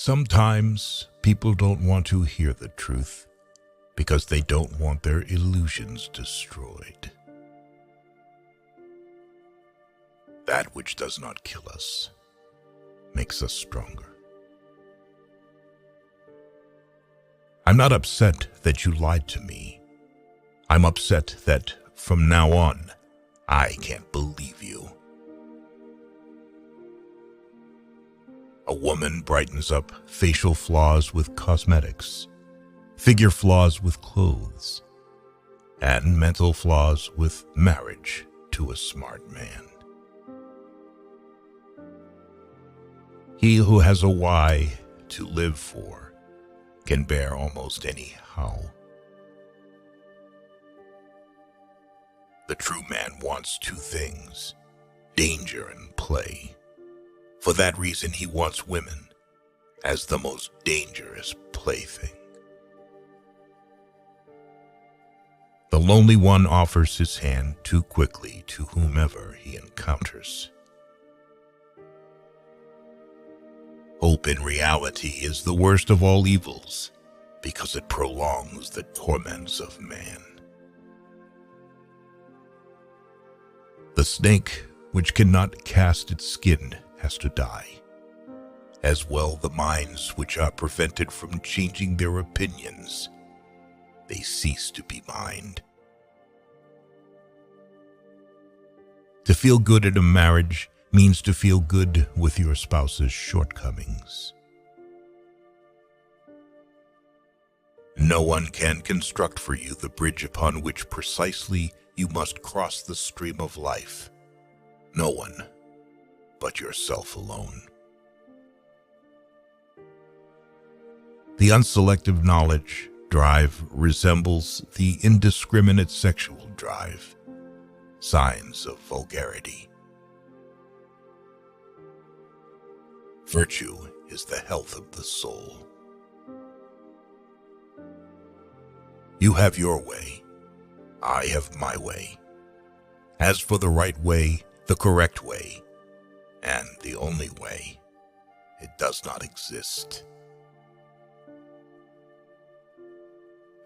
Sometimes people don't want to hear the truth because they don't want their illusions destroyed. That which does not kill us makes us stronger. I'm not upset that you lied to me. I'm upset that from now on, I can't believe you. A woman brightens up facial flaws with cosmetics, figure flaws with clothes, and mental flaws with marriage to a smart man. He who has a why to live for can bear almost any how. The true man wants two things, danger and play. For that reason, he wants women as the most dangerous plaything. The lonely one offers his hand too quickly to whomever he encounters. Hope in reality is the worst of all evils because it prolongs the torments of man. The snake which cannot cast its skin has to die. As well the minds which are prevented from changing their opinions, they cease to be mind. To feel good in a marriage means to feel good with your spouse's shortcomings. No one can construct for you the bridge upon which precisely you must cross the stream of life. No one but yourself alone. The unselective knowledge drive resembles the indiscriminate sexual drive, signs of vulgarity. Virtue is the health of the soul. You have your way, I have my way. As for the right way, the correct way, and the only way, it does not exist.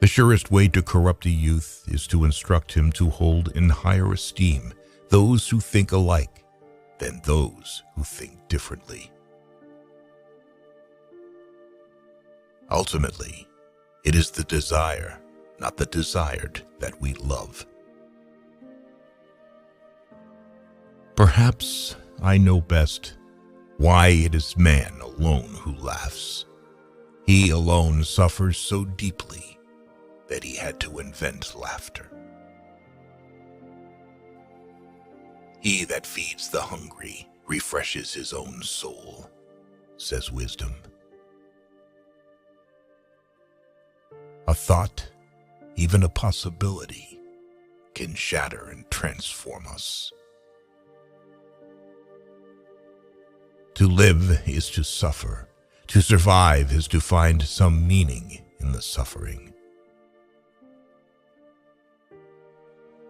The surest way to corrupt a youth is to instruct him to hold in higher esteem those who think alike than those who think differently. Ultimately, it is the desire, not the desired, that we love. Perhaps I know best why it is man alone who laughs. He alone suffers so deeply that he had to invent laughter. He that feeds the hungry refreshes his own soul, says wisdom. A thought, even a possibility, can shatter and transform us. To live is to suffer. To survive is to find some meaning in the suffering.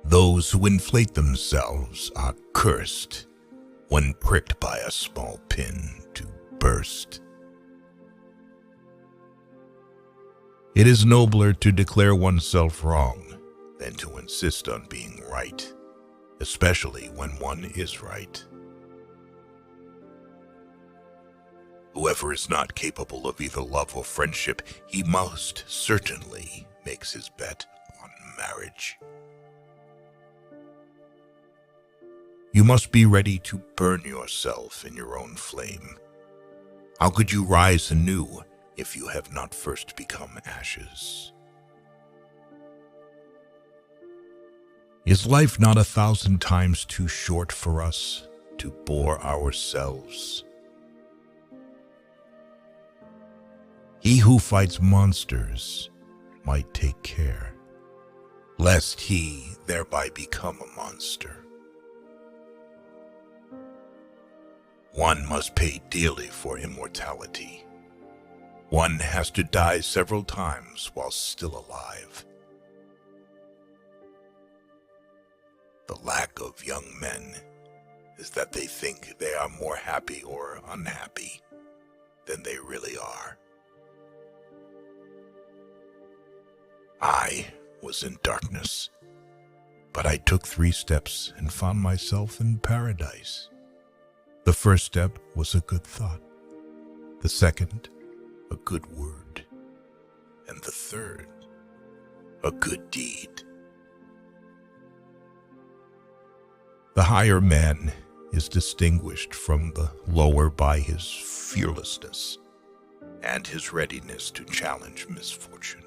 Those who inflate themselves are cursed when pricked by a small pin to burst. It is nobler to declare oneself wrong than to insist on being right, especially when one is right. Whoever is not capable of either love or friendship, he most certainly makes his bet on marriage. You must be ready to burn yourself in your own flame. How could you rise anew if you have not first become ashes? Is life not 1,000 times too short for us to bore ourselves? He who fights monsters might take care, lest he thereby become a monster. One must pay dearly for immortality. One has to die several times while still alive. The lack of young men is that they think they are more happy or unhappy than they really are. I was in darkness, but I took 3 steps and found myself in paradise. The first step was a good thought, the second, a good word, and the third, a good deed. The higher man is distinguished from the lower by his fearlessness and his readiness to challenge misfortune.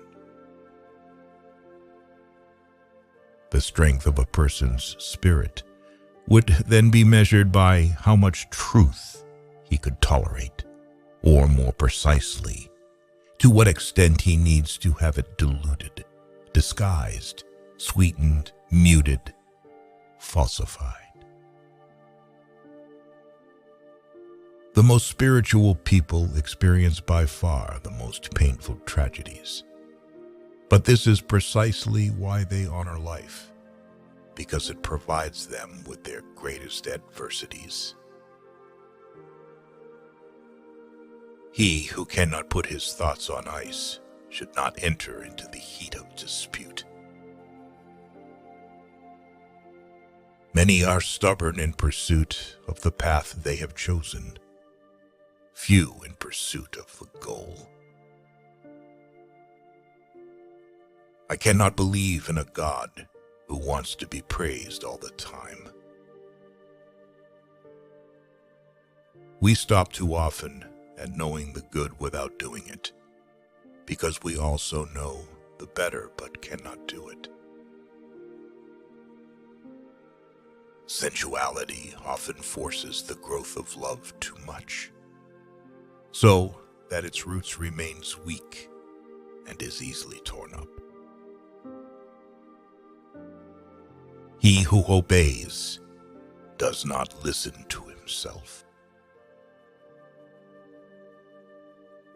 The strength of a person's spirit would then be measured by how much truth he could tolerate, or more precisely, to what extent he needs to have it diluted, disguised, sweetened, muted, falsified. The most spiritual people experience by far the most painful tragedies. But this is precisely why they honor life, because it provides them with their greatest adversities. He who cannot put his thoughts on ice should not enter into the heat of dispute. Many are stubborn in pursuit of the path they have chosen, few in pursuit of the goal. I cannot believe in a God who wants to be praised all the time. We stop too often at knowing the good without doing it, because we also know the better but cannot do it. Sensuality often forces the growth of love too much, so that its roots remains weak and is easily torn up. He who obeys does not listen to himself.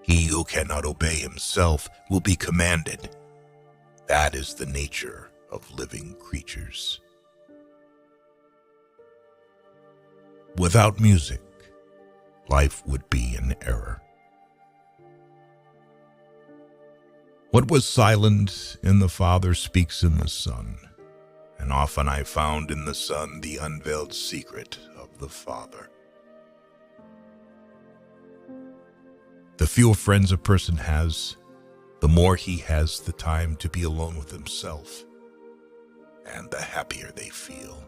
He who cannot obey himself will be commanded. That is the nature of living creatures. Without music, life would be an error. What was silent in the Father speaks in the Son, and often I found in the Son the unveiled secret of the Father. The fewer friends a person has, the more he has the time to be alone with himself, and the happier they feel.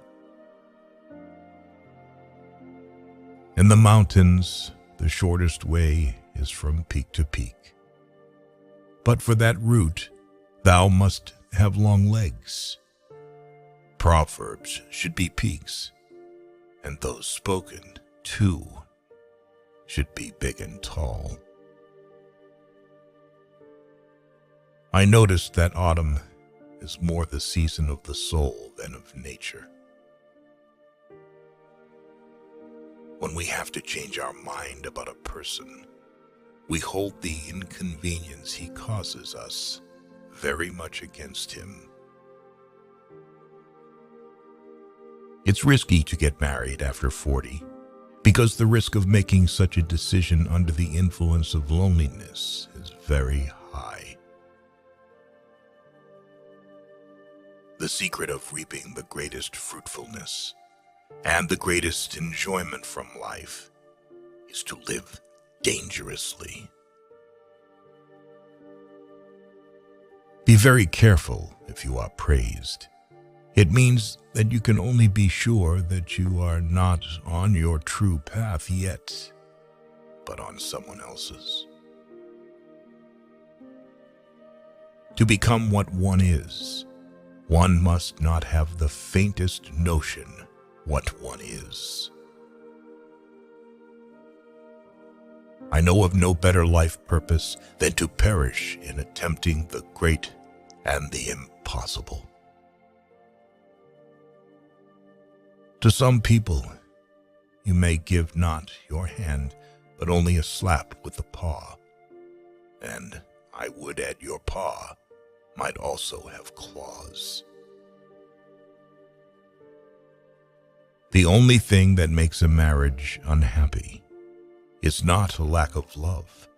In the mountains, the shortest way is from peak to peak. But for that route, thou must have long legs. Proverbs should be peaks, and those spoken, too, should be big and tall. I noticed that autumn is more the season of the soul than of nature. When we have to change our mind about a person, we hold the inconvenience he causes us very much against him. It's risky to get married after 40, because the risk of making such a decision under the influence of loneliness is very high. The secret of reaping the greatest fruitfulness and the greatest enjoyment from life is to live dangerously. Be very careful if you are praised. It means that you can only be sure that you are not on your true path yet, but on someone else's. To become what one is, one must not have the faintest notion what one is. I know of no better life purpose than to perish in attempting the great and the impossible. To some people, you may give not your hand, but only a slap with the paw, and I would add your paw might also have claws. The only thing that makes a marriage unhappy is not a lack of love,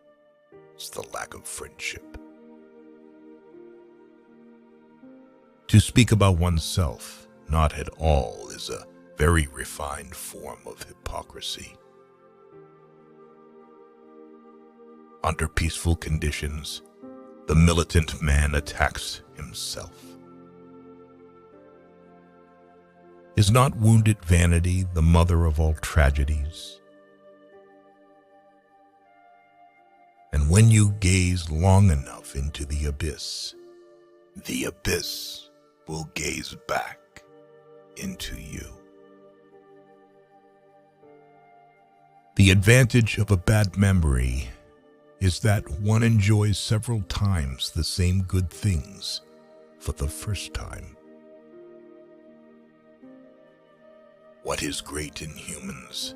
it's the lack of friendship. To speak about oneself not at all is a very refined form of hypocrisy. Under peaceful conditions, the militant man attacks himself. Is not wounded vanity the mother of all tragedies? And when you gaze long enough into the abyss will gaze back into you. The advantage of a bad memory is that one enjoys several times the same good things for the first time. What is great in humans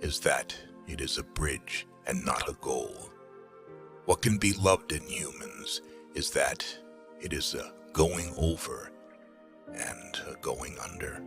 is that it is a bridge and not a goal. What can be loved in humans is that it is a going over and a going under.